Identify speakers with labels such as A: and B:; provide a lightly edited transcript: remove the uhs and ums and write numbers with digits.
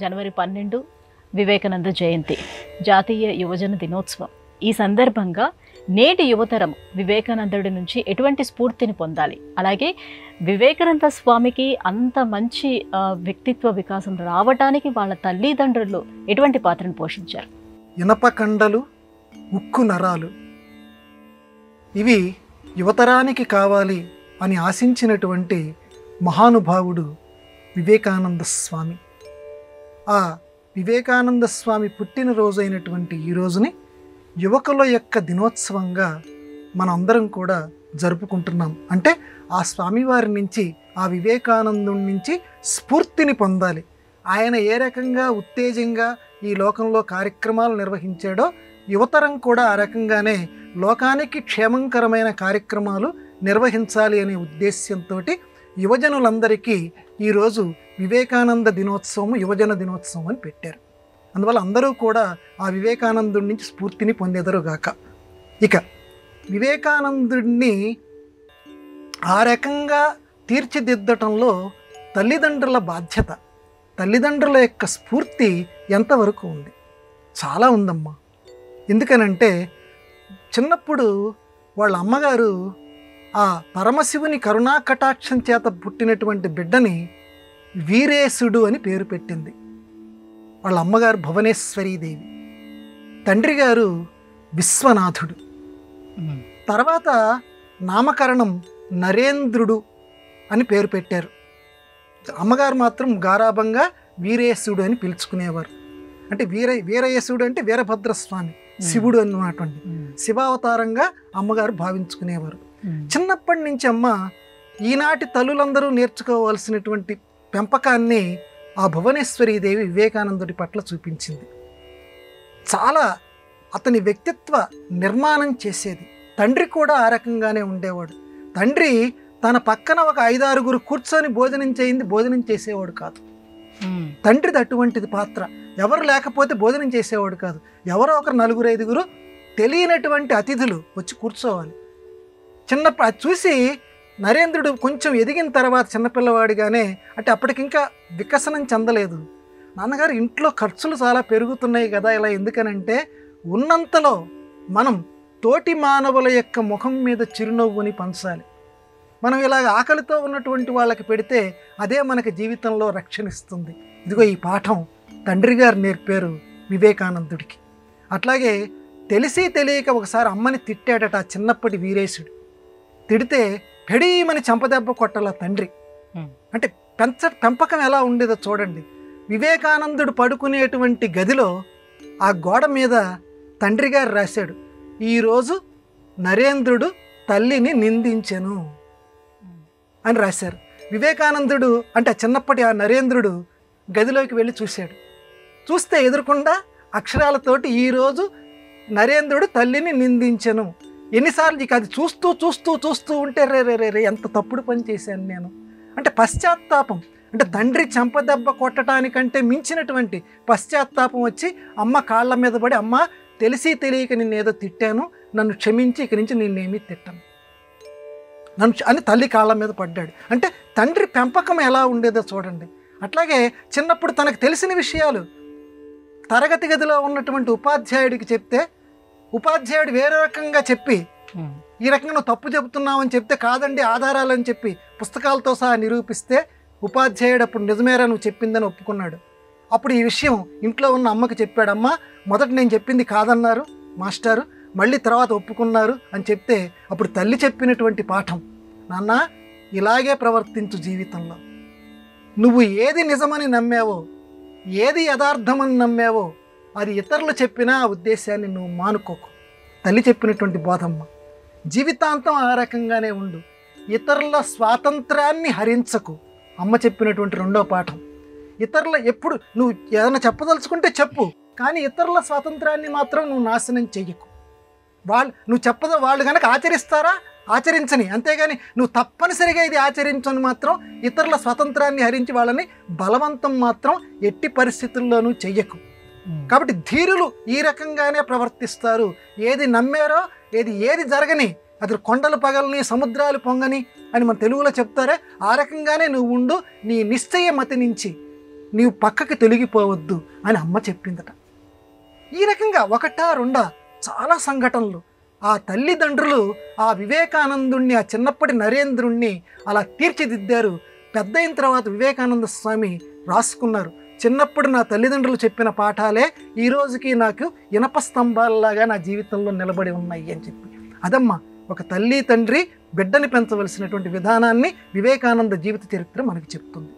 A: జనవరి 12 వివేకానంద జయంతి, జాతీయ యువజన దినోత్సవం. ఈ సందర్భంగా నేటి యువతరం వివేకానందుడి నుంచి ఎటువంటి స్ఫూర్తిని పొందాలి, అలాగే వివేకానంద స్వామికి అంత మంచి వ్యక్తిత్వ వికాసం రావడానికి వాళ్ళ తల్లిదండ్రులు ఎటువంటి పాత్రను పోషించారు?
B: ఇనప కండలు, ఉక్కు నరాలు, ఇవి యువతరానికి కావాలి అని ఆశించినటువంటి మహానుభావుడు వివేకానంద స్వామి. ఆ వివేకానంద స్వామి పుట్టినరోజైనటువంటి ఈ రోజుని యువకుల యొక్క దినోత్సవంగా మనందరం కూడా జరుపుకుంటున్నాం. అంటే ఆ స్వామివారి నుంచి, ఆ వివేకానందుడి నుంచి స్ఫూర్తిని పొందాలి. ఆయన ఏ రకంగా ఉత్తేజంగా ఈ లోకంలో కార్యక్రమాలు నిర్వహించాడో యువతరం కూడా ఆ రకంగానే లోకానికి క్షేమంకరమైన కార్యక్రమాలు నిర్వహించాలి అనే ఉద్దేశ్యంతో యువజనులందరికీ ఈరోజు వివేకానంద దినోత్సవం, యువజన దినోత్సవం అని పెట్టారు. అందువల్ల అందరూ కూడా ఆ వివేకానందుడి నుంచి స్ఫూర్తిని పొందేదరుగాక. ఇక వివేకానందుడిని ఆ రకంగా తీర్చిదిద్దటంలో తల్లిదండ్రుల బాధ్యత, తల్లిదండ్రుల యొక్క స్ఫూర్తి ఎంతవరకు ఉంది? చాలా ఉందమ్మా. ఎందుకనంటే చిన్నప్పుడు వాళ్ళ అమ్మగారు ఆ పరమశివుని కరుణా కటాక్షం చేత పుట్టినటువంటి బిడ్డని వీరేశుడు అని పేరు పెట్టింది. వాళ్ళ అమ్మగారు భువనేశ్వరీదేవి, తండ్రి గారు విశ్వనాథుడు. తర్వాత నామకరణం నరేంద్రుడు అని పేరు పెట్టారు. అమ్మగారు మాత్రం గారాభంగా వీరేశుడు అని పిలుచుకునేవారు. అంటే వీరయేశుడు అంటే వీరభద్రస్వామి, శివుడు అన్నటువంటి శివావతారంగా అమ్మగారు భావించుకునేవారు. చిన్నప్పటి నుంచి అమ్మ ఈనాటి తల్లులందరూ నేర్చుకోవాల్సినటువంటి పెంపకాన్ని ఆ భువనేశ్వరీదేవి వివేకానందుడి పట్ల చూపించింది. చాలా అతని వ్యక్తిత్వ నిర్మాణం చేసేది. తండ్రి కూడా ఆ రకంగానే ఉండేవాడు. తండ్రి తన పక్కన ఒక 5-6 కూర్చొని భోజనం చేసేవాడు కాదు. తండ్రిది అటువంటిది పాత్ర. ఎవరు లేకపోతే భోజనం చేసేవాడు కాదు. ఎవరో ఒకరు 4-5 తెలియనటువంటి అతిథులు వచ్చి కూర్చోవాలి. చిన్నప్పుడు అది చూసి నరేంద్రుడు కొంచెం ఎదిగిన తర్వాత చిన్నపిల్లవాడిగానే, అంటే అప్పటికింకా వికసనం చెందలేదు, నాన్నగారు ఇంట్లో ఖర్చులు చాలా పెరుగుతున్నాయి కదా, ఇలా ఎందుకనంటే ఉన్నంతలో మనం తోటి మానవుల యొక్క ముఖం మీద చిరునవ్వుని పంచాలి. మనం ఇలాగ ఆకలితో ఉన్నటువంటి వాళ్ళకి పెడితే అదే మనకి జీవితంలో రక్షణిస్తుంది. ఇదిగో ఈ పాఠం తండ్రి గారు నేర్పారు వివేకానందుడికి. అట్లాగే తెలిసి తెలియక ఒకసారి అమ్మని తిట్టాడట ఆ చిన్నప్పటి వీరేశుడు. తిడితే పెడీమని చంపదెబ్బ కొట్టాల తండ్రి. అంటే పెంపకం ఎలా ఉండేదో చూడండి. వివేకానందుడు పడుకునేటువంటి గదిలో ఆ గోడ మీద తండ్రి గారు రాశాడు, ఈరోజు నరేంద్రుడు తల్లిని నిందించెను అని రాశారు. వివేకానందుడు అంటే చిన్నప్పటి ఆ నరేంద్రుడు గదిలోకి వెళ్ళి చూశాడు. చూస్తే ఎదురుకుండా అక్షరాలతోటి ఈరోజు నరేంద్రుడు తల్లిని నిందించెను. ఎన్నిసార్లు ఇక అది చూస్తూ చూస్తూ చూస్తూ ఉంటే రే ఎంత తప్పుడు పని చేశాను నేను అంటే పశ్చాత్తాపం, అంటే తండ్రి చెంపదెబ్బ కొట్టడానికంటే మించినటువంటి పశ్చాత్తాపం వచ్చి అమ్మ కాళ్ళ మీద పడి, అమ్మ తెలిసి తెలియక నిన్నేదో తిట్టాను, నన్ను క్షమించి ఇక నుంచి నిన్నేమీ తిట్టాను అని తల్లి కాళ్ళ మీద పడ్డాడు. అంటే తండ్రి పెంపకం ఎలా ఉండేదో చూడండి. అట్లాగే చిన్నప్పుడు తనకు తెలిసిన విషయాలు తరగతి గదిలో ఉన్నటువంటి ఉపాధ్యాయుడికి చెప్తే ఉపాధ్యాయుడు వేరే రకంగా చెప్పి, ఈ రకంగా నువ్వు తప్పు చెబుతున్నావు అని చెప్తే, కాదండి ఆధారాలని చెప్పి పుస్తకాలతో సహా నిరూపిస్తే ఉపాధ్యాయుడు అప్పుడు నిజమేరా నువ్వు చెప్పిందని ఒప్పుకున్నాడు. అప్పుడు ఈ విషయం ఇంట్లో ఉన్న అమ్మకి చెప్పాడు. అమ్మ మొదట నేను చెప్పింది కాదన్నారు మాస్టారు, మళ్ళీ తర్వాత ఒప్పుకున్నారు అని చెప్తే అప్పుడు తల్లి చెప్పినటువంటి పాఠం, నాన్న ఇలాగే ప్రవర్తించు జీవితంలో, నువ్వు ఏది నిజమని నమ్మావో, ఏది యథార్థమని నమ్మావో అది ఇతరులు చెప్పినా ఆ ఉద్దేశాన్ని నువ్వు మానుకోకు. తల్లి చెప్పినటువంటి బోధమ్మ. జీవితాంతం ఆ రకంగానే ఉండు, ఇతరుల స్వాతంత్రాన్ని హరించకు. అమ్మ చెప్పినటువంటి 2వ పాఠం. ఇతరుల ఎప్పుడు నువ్వు ఏదైనా చెప్పదలుచుకుంటే చెప్పు, కానీ ఇతరుల స్వాతంత్రాన్ని మాత్రం నువ్వు నాశనం చెయ్యకు. వాళ్ళు కనుక ఆచరిస్తారా ఆచరించని, అంతేగాని నువ్వు తప్పనిసరిగా ఇది ఆచరించని మాత్రం ఇతరుల స్వాతంత్రాన్ని హరించి వాళ్ళని బలవంతం మాత్రం ఎట్టి పరిస్థితుల్లోనూ చెయ్యకు. కాబట్టి ధీరులు ఈ రకంగానే ప్రవర్తిస్తారు. ఏది నమ్మారో, ఏది జరగని, అది కొండలు పగలని సముద్రాలు పొంగని అని మన తెలుగులో చెప్తారే, ఆ రకంగానే నువ్వు ఉండు. నీ నిశ్చయ మతి నుంచి నీవు పక్కకి తొలగిపోవద్దు అని అమ్మ చెప్పిందట. ఈ రకంగా ఒకటా రెండా చాలా సంఘటనలు. ఆ తల్లిదండ్రులు ఆ వివేకానందుణ్ణి, ఆ చిన్నప్పటి నరేంద్రుణ్ణి అలా తీర్చిదిద్దారు. పెద్ద అయిన తర్వాత వివేకానంద స్వామి రాసుకున్నారు, చిన్నప్పుడు నా తల్లిదండ్రులు చెప్పిన పాఠాలే ఈ రోజుకి నాకు ఇనప స్తంభాలలాగా నా జీవితంలో నిలబడి ఉన్నాయి అని చెప్పి. అదమ్మా ఒక తల్లి తండ్రి బిడ్డని పెంచవలసినటువంటి విధానాన్ని వివేకానంద జీవిత చరిత్ర మనకి చెప్తుంది.